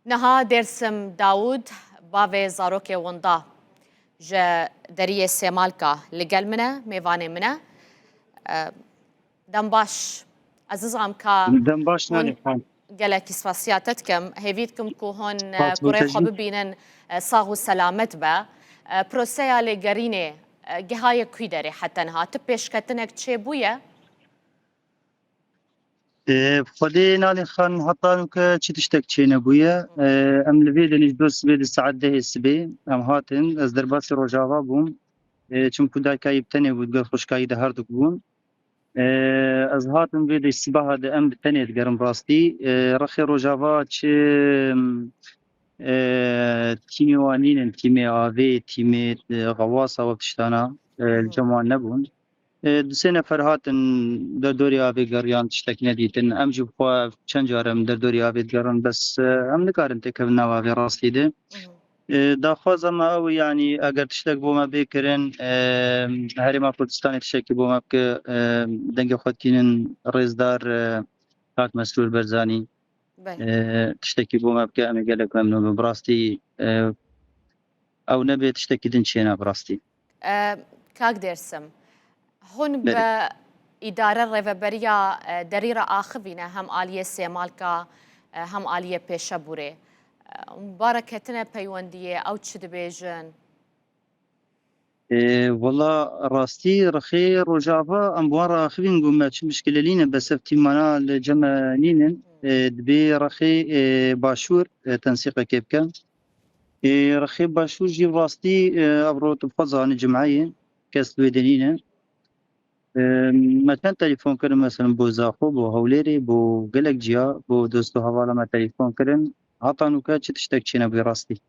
نها درسم داود باوی زاروک وندا جا دریه سیمالکا لگل منه میوانه منه دنباش عزیزم که دم باش هون نالی خان گلکی سپاسیاتت کم هیویدکم که هون پات کره بوتجی خواب ببینن ساغ و سلامت با پروسه لگرینه گهای کوی داره حتی نها تپیش کتنک چه بویه؟ خودی نالی خان حتی که چی تشتک چی نبویه ام لبی دنیش دوست بید ساعت ده سبی ام هاتن از در باسی روجاوا بوم چون کودای کایی بتنی بود گل خوشکایی ده هر دو بوم از هاتن بید سباه ده ام بتنی دگرم راستی رخی روجاوا چه تیمی وانین تیمی آوی تیمی غواصا و پشتانا الجمعان نبون دو سه نفر هاتن در دوری آبی گریان تشتک ندیدن ام جو خوا چند جارم در دوری آبی گران بس ام نکارن تکب نوابی راستی ده دا خوازم او يعني اگر تشتك بوما بكرن هرما كردستان تشتكي بوما بك دنگ خودتين رئيسدار كاك مسرور برزاني تشتكي بوما بك امي قالك ممنون براستي او نبي تشتكي دنشينا براستي كاك درسم هون با إدارة ريفبريا دريرة آخفينة هم آلية سيمالكا هم آلية بيشابوري مباركتنا بيوندية أو تشد بيجن والله راستي رخي رجافة أموار خبين قوم شو مشكلة لينا بس في منا الجمع نين دبي رخي باشور تنسيق كيف كان رخي باشور جي راستي أبرو تبخزها عن الجمعية كاس دويدنينا ما كان تليفون كرن مثلا بو زاخو بو هوليري بو قلق جيا بو دوستو هوالا ما تليفون كرن عطانو كاتش تشتكشينا براستي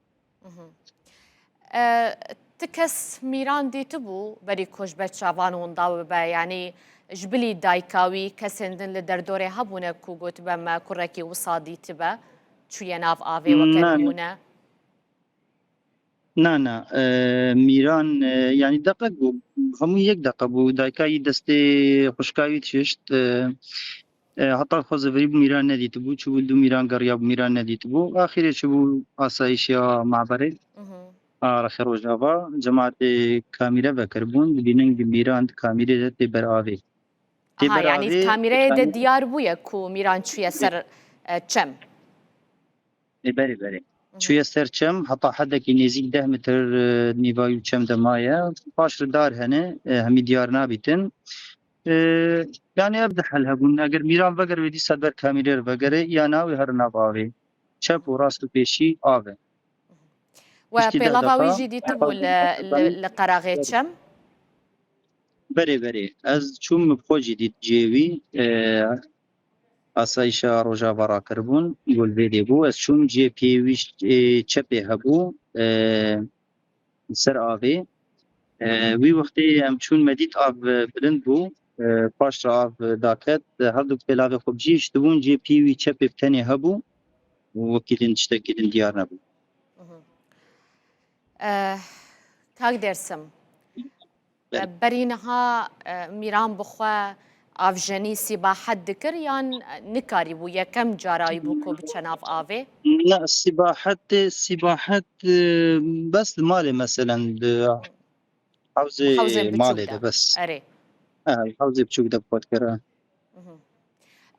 تكس ميران دي تبو بري كوش بتشافان ونداو با يعني جبلي دايكاوي كسندن لدردوري هبونا كوغوت بما كركي وصادي تبا شو يناف آفي وكنمونا نه میران یعنی دقیق بو همون یک دقیقه بو دایکایی دسته خوشکاوی تشت حتی خوزوری بو میران ندیت بو چو دو میران گریا بو میران ندیت بو آخری چو بو آسایش یا معبره آخر روزنامه جماعت کامیره بکربون ببینن میران کامیره ده بر آوی يعني الكاميرا ده ديار بويا كو ميران شوية سر چم بله شوية سرچم حتی حدا که نزیک 10 متر نیوای چم دمایه باش دار هنه همی دیار نابیتن يعني ابدا حلها قلنا اگر ميران بقر ودي صدر كاميرير بقر يا ناوي هر ناباوي شاب وراستو بيشي آوه وبيلافاوي جي دي تبو لقراغي چم بله از چوم بخوجي دي جيوي آسایشا روژا برا کربون گل ویدی بو از چون جی پی ویش چپی هبو سر آوی وی وقتی هم چون مدید آب بلند بو پاش را آب داکت هر دو پلاوی خوب جیش دبون جی پی وی چپی بتنی هبو وکیلین تشتکیلین دیار نبو كاك درسم برينها ميران بخوا افجني سباحة دكر يان نكاري بو يكم جاراي بوكو بچناف آوي لا السباحة بس المالي مثلا حوزي مالي ده بس اري حوزي بچوك ده بخوت كرا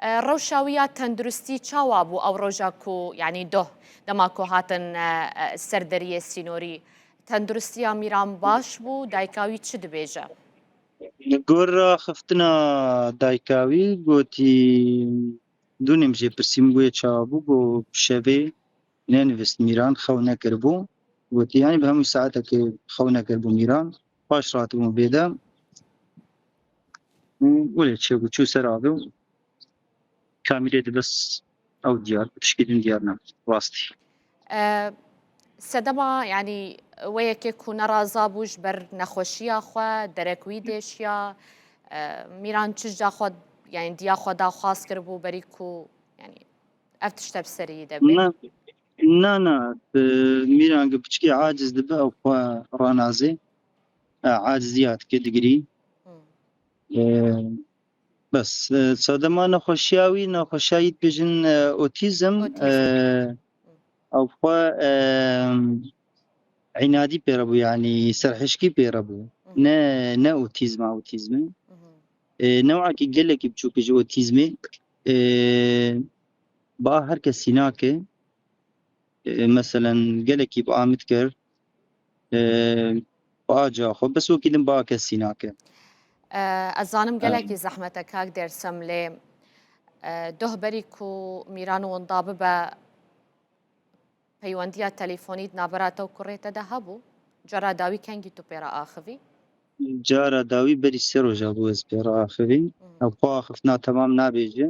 روشاوية تندرستي چاوا بو او روجاكو يعني ده دماكو هاتن سردرية سينوري تندرستي ميران باش بو دايكاوي چه دبيجا گور خفتنا دایکاوی گوتی دونیم جه پرسیم گوی چابو گو شبه ننوست میران خو نکربو گوتی یعنی به همون ساعته که خو نکربو میران پاش راتبو بیدم ولی چه گو چو سر آبو کامیره ده بس او دیار تشکیدن دیار نم راستی سدما يعني ويك كون رازابوش بر نخوشيا خوا دركوي ديشيا ميران تشجا خود يعني ديا خدا خاص كربو بريكو يعني افتش تبسري دبي نه میران گو بچکی عاجز دبه او خوا رانازه عاجزیات که دگری بس ساده ما نخوشیاوی نخوشیایید بجن اوتیزم او خوا عنادی پێرە بوو یعنی سەرحشکی پێرە بوو نه ئۆتیزمە نەوعکی gelekî biçûkê ji otîzmê ba her kesî nake meselen gelekî bi amit kir baca xwe bes wekî din ba kesî nake Ez zanim gelekî zehmeteke kak dersem lê dohberî ku mîran wenda bibe peywendiya telefûnî navbera te û kurê te de hebû cara dawî kengî tu pêra axivî cara dawî berî sê roja bû ez pêra axivî ew xwe axiftina temam nabêje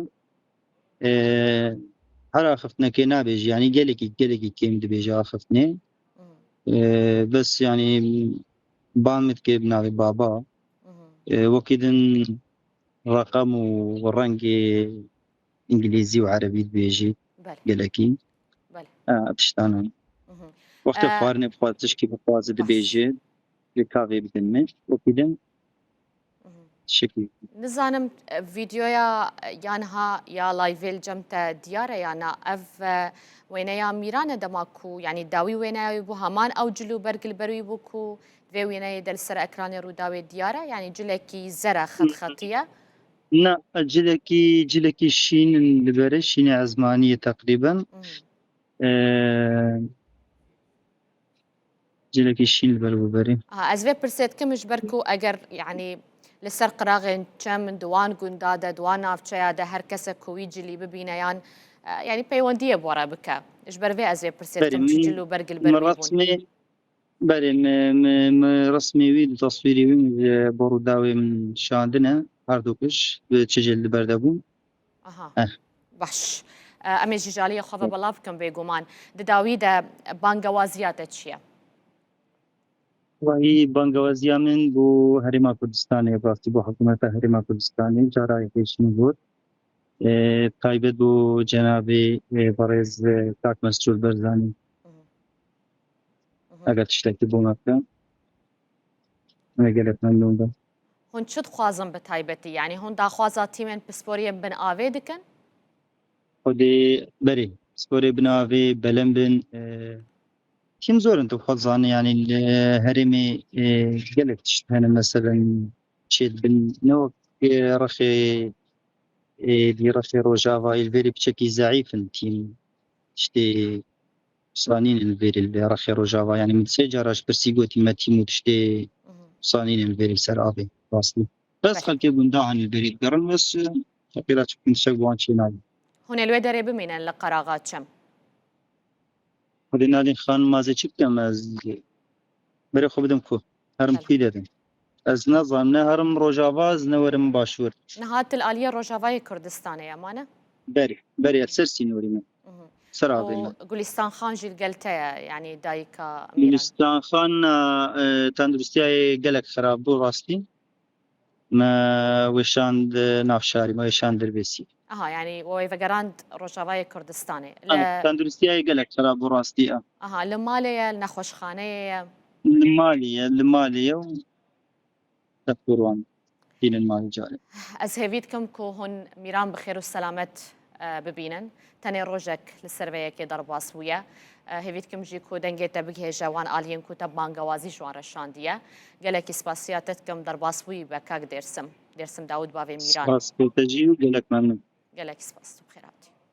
her axiftinekê nabêje yanî gelekî kêm dibêje axiftinê bes yanî ba min dikê bi navê baba wekî din رقم و rengê îngilîzî û erebî dibêjî gelekî tiştan e wextê xwarinê bixwaze tişkî bixwaze dibêje lê kavê bidin min wekî din şeklî nizanim vîdyoya yan ha ya layvê li cem te diyar e yana ev wêneya mîranê dema ku yanî dawî wêneya bû heman ew cilû bergilberî bû ku vê wêneyê de li ser ekranê Rûdawê diyar e yanî cilekî zer e xetxetiye Na cilekî şîn li ber e şînê ezmanî teqrîben cilekî şîn li ber biberî ez vê pirsê dikim ji ber ku eger yanî li ser qiraxên çem diwan gunda de diwan navçeya de her kesek ku wî cilî bibîne yan yanî peywendiye bore bike ji ber vê ez vê pirsê dikim çi cilû bergilberî bûn berê resmê wî li taswîrê wî bo Rûdawê min şandine her du kiş çi cil li ber de bûn baş em ê jî jaliyê xwe ve belav bikim bêguman di dawî de bangewaziya te çi ye Wahî bangewaziya min bû Herêma Kurdistanê rastî bû hikûmeta Herêma Kurdistanê cara pêşîn got taybet bû cenabê Birêz Kak Mesrûr Barzanî eger tiştekî bû me bike me gelek memnûn bim hûn çi dixwazin bi taybetî yanî hûn daxwaza tîmên pisporiyên bin avê dikin Xwedê berê sporê bin avê belem bin tîm zor in tu xwezanî yanî li herêmê gelek tişt hene meselen çê bin ne wek rexê Rojavayê li verî piçekî zeîf in tîm tiştê sanînin li verî li rexê Rojava yanî min sê cara ji pirsî gotî me tîm û tiştê sanînin li verî ser avê rastî bes xelkê gundahan li verî digerin bes heqîra çikin tişek wan çê nayê hûn ê li wê derê bimînin li qeraxa çem Xwedê nadên xanin mazê çi bikim ez berê xwe bidim ku herim xwî dedim ez nezanim ne herim Rojava ez ne werim başûr nihat til aliye Rojavayê Kurdistanê ye mane berê ser sînorî me ser avê me Gulistan Xan jî li gel te ye yanî dayika Gulistan Xan tenduristiyayê gelek xerab bû rastî me wêşand navşarî me wêşand derbêsî aha yanî wê vegerand Rojavayê Kurdistanê tenduristiyayê gelek xerab bû rastî aha li malê ye li nexweşxaneyê ye li malê ye û tevkûrwan tînin malê carê ez hêvî dikim ku hûn mîran bi xêr û selamet bibînin tenê rojek li ser vê yekê derbas bûye hêvî dikim jî ku dengê te bigihêje wan aliyên ku te bangewazî ji wan reşandiye gelekî spasiya te dikim derbas bûyî be kak dersim Dawûd bavê mîran spas te jî gelek memnûn gelekî spas tu xêr hatî